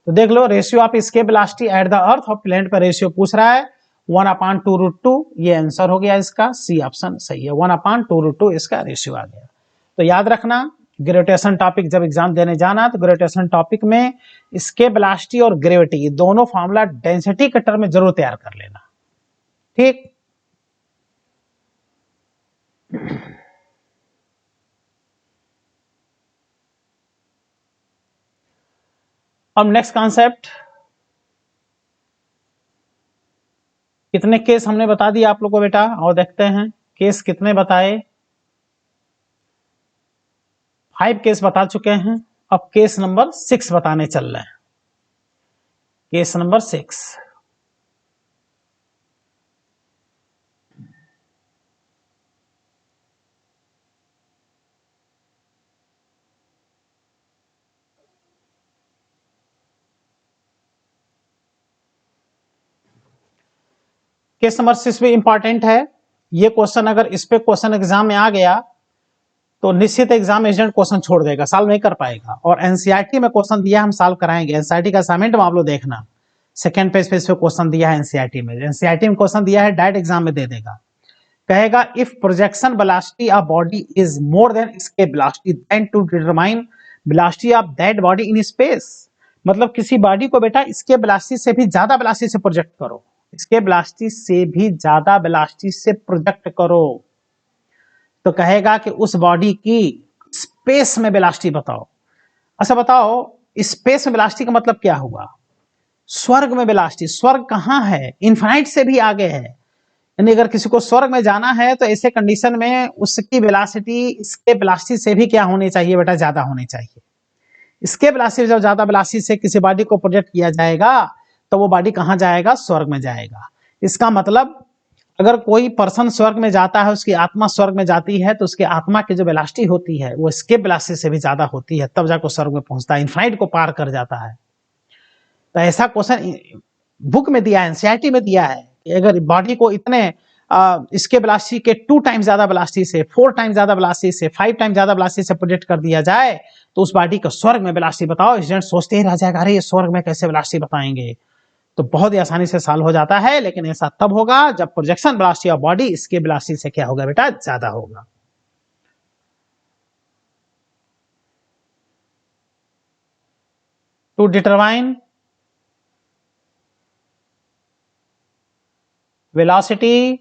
तो देख लो ratio of escape velocity at the earth और प्लेनेट पर रेशियो पूछ रहा है 1/2√2, ये आंसर हो गया इसका, सी ऑप्शन सही है, 1/2√2 इसका रेशियो आ गया। तो याद रखना ग्रेविटेशन टॉपिक जब एग्जाम देने जाना तो ग्रेविटेशन टॉपिक में स्केप वेलोसिटी और ग्रेविटी दोनों फॉर्मूला डेंसिटी के टर्म में जरूर तैयार कर लेना, ठीक। अब नेक्स्ट कॉन्सेप्ट, कितने केस हमने बता दिया आप लोगों को बेटा, और देखते हैं केस कितने बताए। 5 केस बता चुके हैं, अब केस नंबर 6 बताने चल रहे हैं। केस नंबर 6, केस नंबर 6 भी इंपॉर्टेंट है। ये क्वेश्चन अगर इस पे क्वेश्चन एग्जाम में आ गया तो निश्चित एग्जाम एजेंट क्वेश्चन छोड़ देगा, सॉल्व नहीं कर पाएगा। और एनसीईआरटी में क्वेश्चन दिया हम सॉल्व कराएंगे, एनसीईआरटी का असाइनमेंट में आप लोग देखना, सेकंड पेज पे क्वेश्चन दिया है एनसीईआरटी में, एनसीईआरटी में क्वेश्चन दिया है, डायरेक्ट एग्जाम में दे देगा। कहेगा if projection velocity of body is more than escape velocity then to determine velocity of that body in space. मतलब किसी बॉडी को बेटा एस्केप वेलोसिटी से भी ज्यादा वेलोसिटी से प्रोजेक्ट करो, एस्केप वेलोसिटी से भी ज्यादा वेलोसिटी से प्रोजेक्ट करो, तो कहेगा कि उस बॉडी की स्पेस में वेलोसिटी बताओ। अच्छा बताओ स्पेस में वेलोसिटी का मतलब क्या हुआ? स्वर्ग में वेलोसिटी, स्वर्ग कहाँ है? इनफाइनाइट से भी आगे है, यानी अगर किसी को स्वर्ग में जाना है तो ऐसे कंडीशन में उसकी वेलोसिटी इसके वेलोसिटी से भी क्या होनी चाहिए बेटा? ज्यादा होनी चाहिए। इसके वेलोसिटी जब ज्यादा वेलोसिटी से किसी बॉडी को प्रोजेक्ट किया जाएगा तो वो बॉडी कहाँ जाएगा? स्वर्ग में जाएगा। इसका मतलब अगर कोई पर्सन स्वर्ग में जाता है, उसकी आत्मा स्वर्ग में जाती है, तो उसकी आत्मा की जो वेलोसिटी होती है वो एस्केप वेलोसिटी से भी ज्यादा होती है, तब जाकर स्वर्ग में पहुंचता है, इनफाइनाइट को पार कर जाता है। तो ऐसा क्वेश्चन बुक में दिया है, एनसीईआरटी में दिया है कि अगर बॉडी को इतने इसके वेलोसिटी के 2 टाइम्स ज्यादा वेलोसिटी से, 4 टाइम्स ज्यादा वेलोसिटी से, 5 टाइम्स ज्यादा वेलोसिटी से प्रोजेक्ट कर दिया जाए तो उस बॉडी को स्वर्ग में वेलोसिटी बताओ। स्टूडेंट सोचते ही रह जाएगा अरे ये स्वर्ग में कैसे वेलोसिटी बताएंगे, तो बहुत ही आसानी से सॉल्व हो जाता है। लेकिन ऐसा तब होगा जब प्रोजेक्शन वेलोसिटी ऑफ बॉडी इसके वेलोसिटी से क्या होगा बेटा? ज्यादा होगा। To determine velocity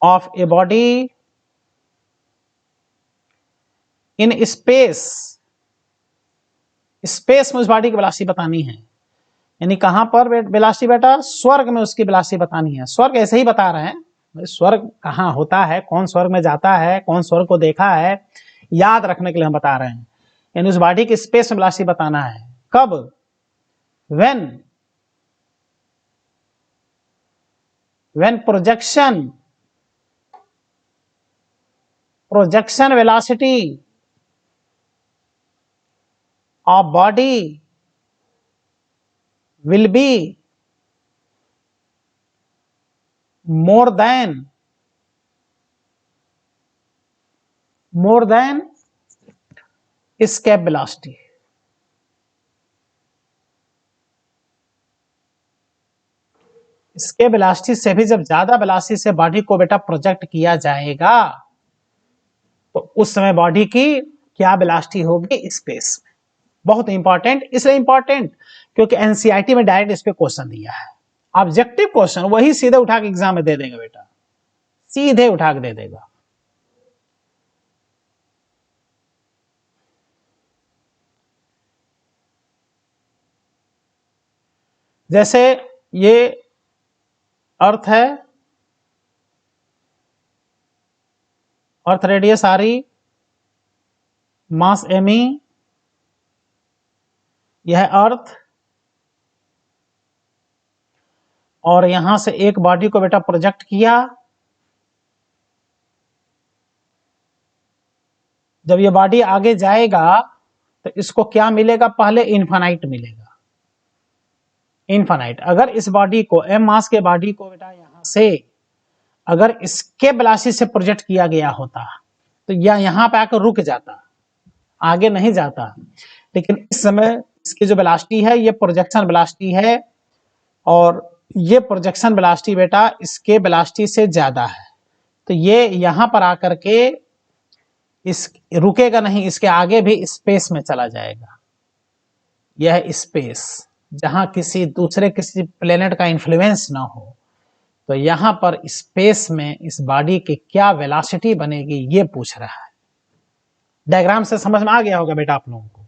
of a body in space, space में उस बॉडी की वेलोसिटी बतानी है, यानी कहां पर वेलोसिटी बेटा? स्वर्ग में उसकी वेलोसिटी बतानी है। स्वर्ग ऐसे ही बता रहे हैं, स्वर्ग कहां होता है, कौन स्वर्ग में जाता है, कौन स्वर्ग को देखा है, याद रखने के लिए हम बता रहे हैं। यानी उस बॉडी की स्पेस में वेलोसिटी बताना है। कब? when projection velocity of body will be more than escape velocity। इसके वेलोसिटी से भी जब ज्यादा वेलोसिटी से बॉडी को बेटा प्रोजेक्ट किया जाएगा तो उस समय बॉडी की क्या वेलोसिटी होगी? स्पेस में। बहुत इंपॉर्टेंट, इसलिए इंपॉर्टेंट क्योंकि एनसीईआरटी में डायरेक्ट इस पे क्वेश्चन दिया है। ऑब्जेक्टिव क्वेश्चन वही सीधे उठा के एग्जाम में दे देंगे बेटा, सीधे उठा के दे देगा। जैसे ये अर्थ है, अर्थ रेडियस आर ई, मास एम ई, यह अर्थ, और यहां से एक बॉडी को बेटा प्रोजेक्ट किया। जब ये बॉडी आगे जाएगा तो इसको क्या मिलेगा? पहले इनफाइनाइट मिलेगा, इनफाइनाइट। अगर इस बॉडी को, एम मास के बॉडी को बेटा यहां से अगर इसके वेलोसिटी से प्रोजेक्ट किया गया होता तो यह यहां पे आकर रुक जाता, आगे नहीं जाता। लेकिन इस समय इसकी जो वेलोसिटी है ये प्रोजेक्शन वेलोसिटी है, और ये प्रोजेक्शन वेलोसिटी बेटा इसके वेलोसिटी से ज्यादा है, तो ये यहां पर आकर के इस रुकेगा नहीं, इसके आगे भी स्पेस में चला जाएगा। यह स्पेस जहां किसी दूसरे किसी प्लेनेट का इन्फ्लुएंस ना हो, तो यहां पर स्पेस में इस बॉडी की क्या वेलोसिटी बनेगी ये पूछ रहा है। डायग्राम से समझ में आ गया होगा बेटा आप लोगों को।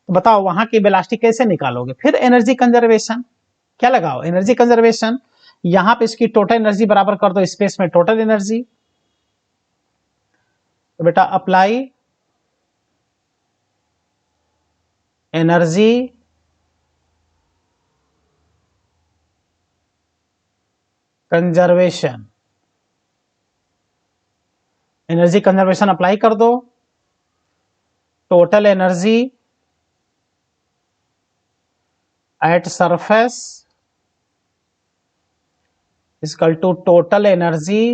तो बताओ वहां की वेलोसिटी कैसे निकालोगे। फिर एनर्जी कंजर्वेशन, क्या लगाओ, एनर्जी कंजर्वेशन। यहां पे इसकी टोटल एनर्जी बराबर कर दो स्पेस में टोटल एनर्जी। तो बेटा apply energy conservation, energy conservation apply कर दो। Total energy at surface equal to total energy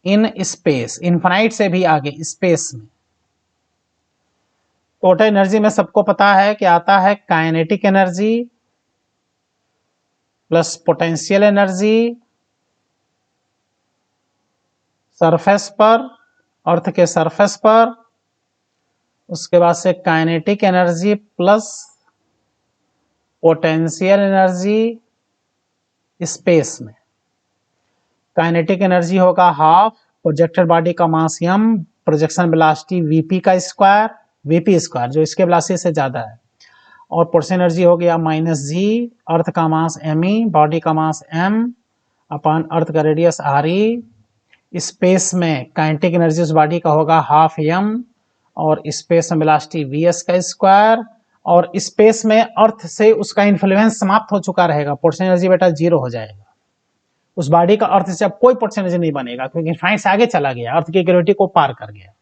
in space, infinite से भी आगे स्पेस में। टोटल एनर्जी में सबको पता है कि आता है kinetic energy plus potential energy surface पर, अर्थ के सरफेस पर, उसके बाद से kinetic energy plus potential energy space में। काइनेटिक एनर्जी होगा हाफ, प्रोजेक्टेड बॉडी का मास m, प्रोजेक्शन वेलोसिटी vp का स्क्वायर, vp स्क्वायर जो इसके वेलोसिटी से ज्यादा है, और पोटेंशियल एनर्जी हो गया माइनस g, अर्थ का मास me, बॉडी का मास m अपॉन अर्थ का रेडियस re। स्पेस में काइनेटिक एनर्जी उस बॉडी का होगा हाफ m, और स्पेस में वेलोसिटी vs का स्क्वायर, और स्पेस में अर्थ से उसका इन्फ्लुएंस समाप्त हो चुका रहेगा, पोटेंशियल एनर्जी बेटा जीरो हो जाएगा। उस बॉडी का अर्थ से अब कोई पोटेंशियल एनर्जी नहीं बनेगा, क्योंकि इनफाइनाइट से आगे चला गया, अर्थ की ग्रेविटी को पार कर गया।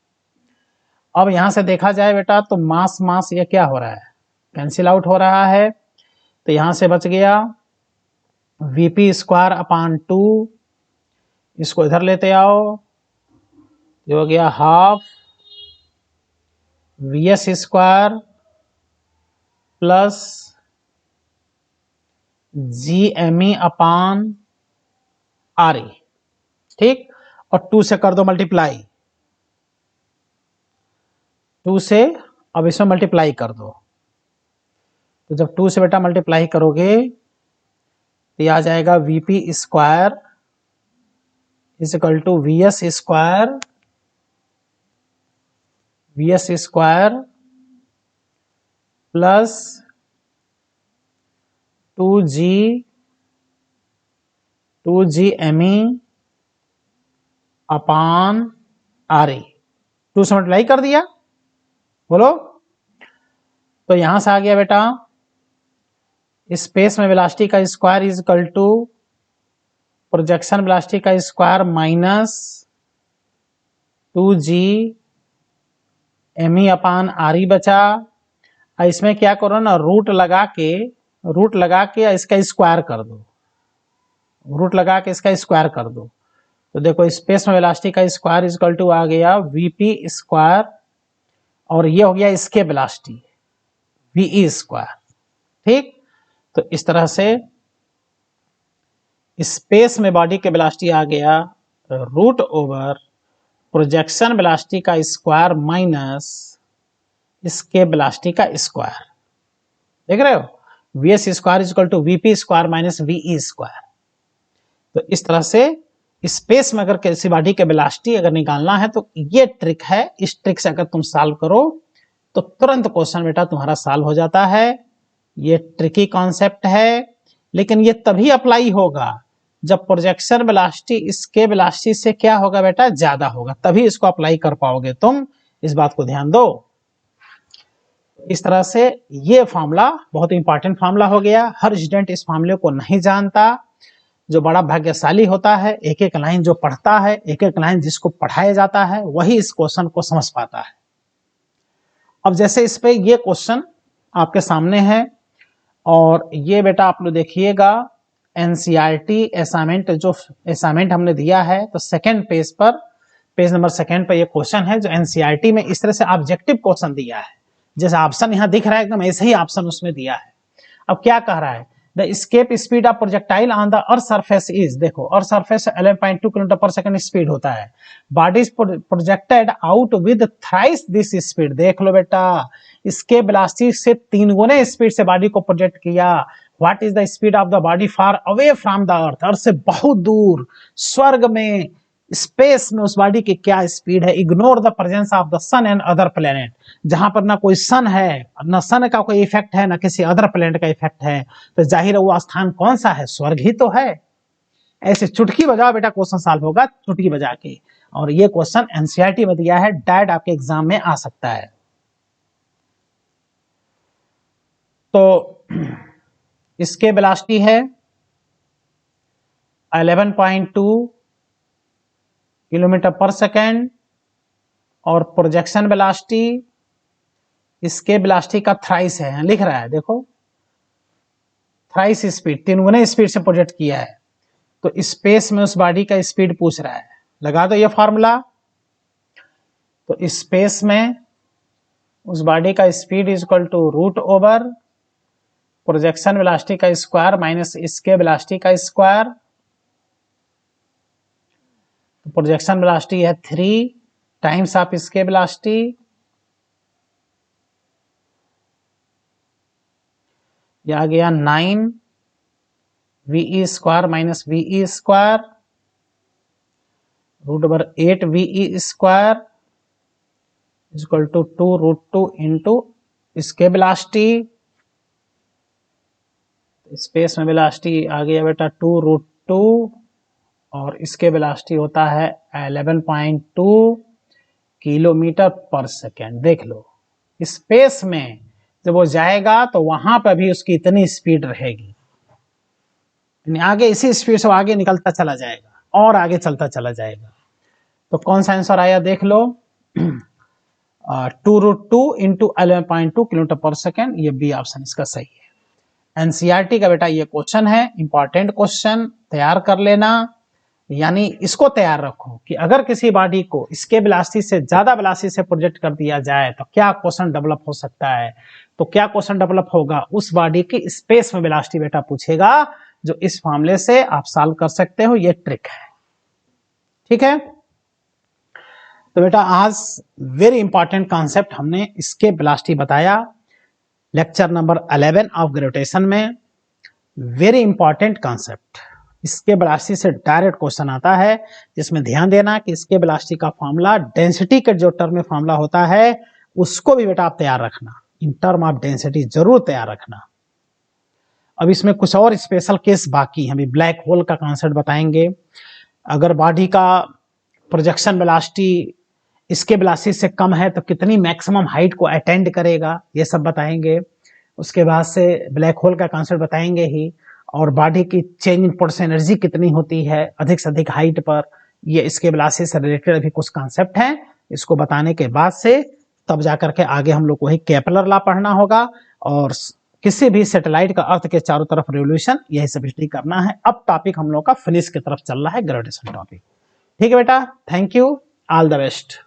अब यहां से देखा जाए बेटा तो मास मास ये क्या हो रहा है, कैंसिल आउट हो रहा है, तो यहां से बच गया वीपी स्क्वायर अपॉन 2, इसको इधर लेते आओ, ये हो गया half VS square plus G M E upon R E, ठीक, और 2 से कर दो मल्टीप्लाई, 2 से अब इसमें मल्टीप्लाई कर दो। तो जब 2 से बेटा मल्टीप्लाई करोगे तो आ जाएगा VP square is equal to VS square, VS square plus 2g M E upon R E. 2 से मल्टीप्लाई कर दिया, बोलो। तो यहां से आ गया बेटा स्पेस में वेलोसिटी का square is equal to projection velocity का square minus 2g M E upon R E बचा। इसमें क्या करो ना, रूट लगा के इसका स्क्वायर कर दो, रूट लगा के इसका स्क्वायर कर दो। तो देखो स्पेस में वेलोसिटी का स्क्वायर इज इक्वल टू आ गया वीपी स्क्वायर, और ये हो गया इसके वेलोसिटी वीई स्क्वायर, ठीक। तो इस तरह से स्पेस में बॉडी के वेलोसिटी आ गया रूट ओवर प्रोजेक्शन वेलोसिटी का स्क्वायर माइनस इसके वेलोसिटी का स्क्वायर, देख रहे हो, VS square is equal to VP square minus VE square. तो इस तरह से स्पेस में अगर किसी बॉडी के वेलोसिटी अगर निकालना है तो ये ट्रिक है, इस ट्रिक से अगर तुम सॉल्व करो तो तुरंत क्वेश्चन बेटा तुम्हारा सॉल्व हो जाता है। ये ट्रिकी कॉन्सेप्ट है, लेकिन ये तभी अप्लाई होगा जब प्रोजेक्शन वेलोसिटी इसके वेलोसिटी से क्या होगा बेटा, ज्यादा होगा, तभी इसको अप्लाई कर पाओगे तुम, इस बात को ध्यान दो। इस तरह से ये फार्मूला बहुत इंपॉर्टेंट फार्मूला हो गया, हर स्टूडेंट इस फार्मूले को नहीं जानता। जो बड़ा भाग्यशाली होता है, एक एक लाइन जो पढ़ता है, एक एक लाइन जिसको पढ़ाया जाता है, वही इस क्वेश्चन को समझ पाता है। अब जैसे इस पे ये क्वेश्चन आपके सामने है, और ये बेटा आप लोग देखिएगा एनसीईआरटी असाइनमेंट, जो असाइनमेंट हमने दिया है, तो सेकेंड पेज पर पेज नंबर 2 पे ये क्वेश्चन है जो एनसीईआरटी में इस तरह से ऑब्जेक्टिव क्वेश्चन दिया है, जैसे ऑप्शन यहाँ दिख रहा है एकदम ऐसे ही ऑप्शन उसमें दिया है। अब क्या कह रहा है, the escape speed of projectile on the earth surface is, देखो अर्थ सरफेस 11.2 किलोमीटर पर सेकंड स्पीड होता है, body is projected out with thrice this speed, देख लो बेटा एस्केप वेलोसिटी से 3 गुने स्पीड से बॉडी को प्रोजेक्ट किया। What is the speed of the body far away from the earth, earth से बहुत दूर स्वर्ग में स्पेस में उस बॉडी की क्या स्पीड है। Ignore the presence of the sun and other planet, जहां पर ना कोई सन है, ना सन का कोई इफेक्ट है, ना किसी अदर प्लेनेट का इफेक्ट है, तो जाहिर है वो स्थान कौन सा है, स्वर्ग ही तो है। ऐसे चुटकी बजाओ बेटा, क्वेश्चन सॉल्व होगा चुटकी बजा के। और ये क्वेश्चन एनसीईआरटी में दिया है, डायरेक्ट आपके एग्जाम में आ सकता है। तो इसके वेलोसिटी है 11.2 किलोमीटर पर सेकेंड, और प्रोजेक्शन वेलोसिटी इसके वेलोसिटी का थ्राइस है, लिख रहा है देखो थ्राइस स्पीड, 3 गुना स्पीड से प्रोजेक्ट किया है। तो स्पेस में उस बॉडी का स्पीड पूछ रहा है, लगा दो ये फॉर्मूला। तो स्पेस में उस बॉडी का speed is equal to root over projection velocity का स्क्वायर माइनस इसके वेलोसिटी का स्क्वायर। तो प्रोजेक्शन वेलोसिटी है 3 टाइम्स ऑफ इसके वेलोसिटी, यह आ गया 9 VE square minus VE square root over 8 VE square is equal to 2 root 2 into इसके वेलोसिटी। स्पेस में वेलोसिटी आ गया बेटा 2 रूट 2, और इसके वेलोसिटी होता है 11.2 किलोमीटर पर सेकेंड। देख लो स्पेस में जब वो जाएगा तो वहां पर भी उसकी इतनी स्पीड रहेगी, आगे इसी स्पीड से आगे निकलता चला जाएगा और आगे चलता चला जाएगा। तो कौन सा आंसर आया देख लो, 2 root 2 into 11.2 kilometre per second, ये बी ऑप्शन इसका सही है। एनसीईआरटी का बेटा ये क्वेश्चन है, इंपॉर्टेंट क्वेश्चन, तैयार कर लेना। यानी इसको तैयार रखो कि अगर किसी बॉडी को इसके वेलोसिटी से ज्यादा वेलोसिटी से प्रोजेक्ट कर दिया जाए तो क्या क्वेश्चन डेवलप हो सकता है। तो क्या क्वेश्चन डेवलप होगा, उस बॉडी की स्पेस में वेलोसिटी बेटा पूछेगा, जो इस मामले से आप सॉल्व कर सकते हो, ये ट्रिक है। ठीक है, तो बेटा आज वेरी इंपॉर्टेंट कॉन्सेप्ट हमने इसके वेलोसिटी बताया लेक्चर नंबर 11 ऑफ ग्रेविटेशन में। वेरी इंपॉर्टेंट कॉन्सेप्ट, इसके वेलोसिटी से डायरेक्ट क्वेश्चन आता है, जिसमें ध्यान देना कि इसके वेलोसिटी का फॉर्मूला डेंसिटी के जो टर्म में फॉर्मूला होता है उसको भी बेटा आप तैयार रखना, इन टर्म ऑफ डेंसिटी जरूर तैयार रखना। अब इसमें कुछ और स्पेशल केस बाकी हैं, अभी ब्लैक होल का कॉन्सेप्ट बताएंगे, अगर बॉडी का प्रोजेक्शन वेलोसिटी इसके वेलोसिटी से कम है तो कितनी मैक्सिमम हाइट को अटेंड करेगा, ये सब बताएंगे। उसके बाद से ब्लैक होल का कॉन्सेप्ट बताएंगे ही, और बॉडी की चेंज इन पोटेंशियल एनर्जी कितनी होती है अधिक से अधिक हाइट पर, ये इसके वेलोसिटी से रिलेटेड अभी कुछ कॉन्सेप्ट हैं। इसको बताने के बाद से तब जाकर के आगे हम लोग को वही केपलर लॉ पढ़ना होगा, और किसी भी सैटेलाइट का अर्थ के चारों तरफ रेवोल्यूशन, यही सब स्टडी करना है। अब टॉपिक हम लोग का फिनिश की तरफ चल रहा है, ग्रेविटेशन टॉपिक। ठीक है बेटा, thank you, all the best.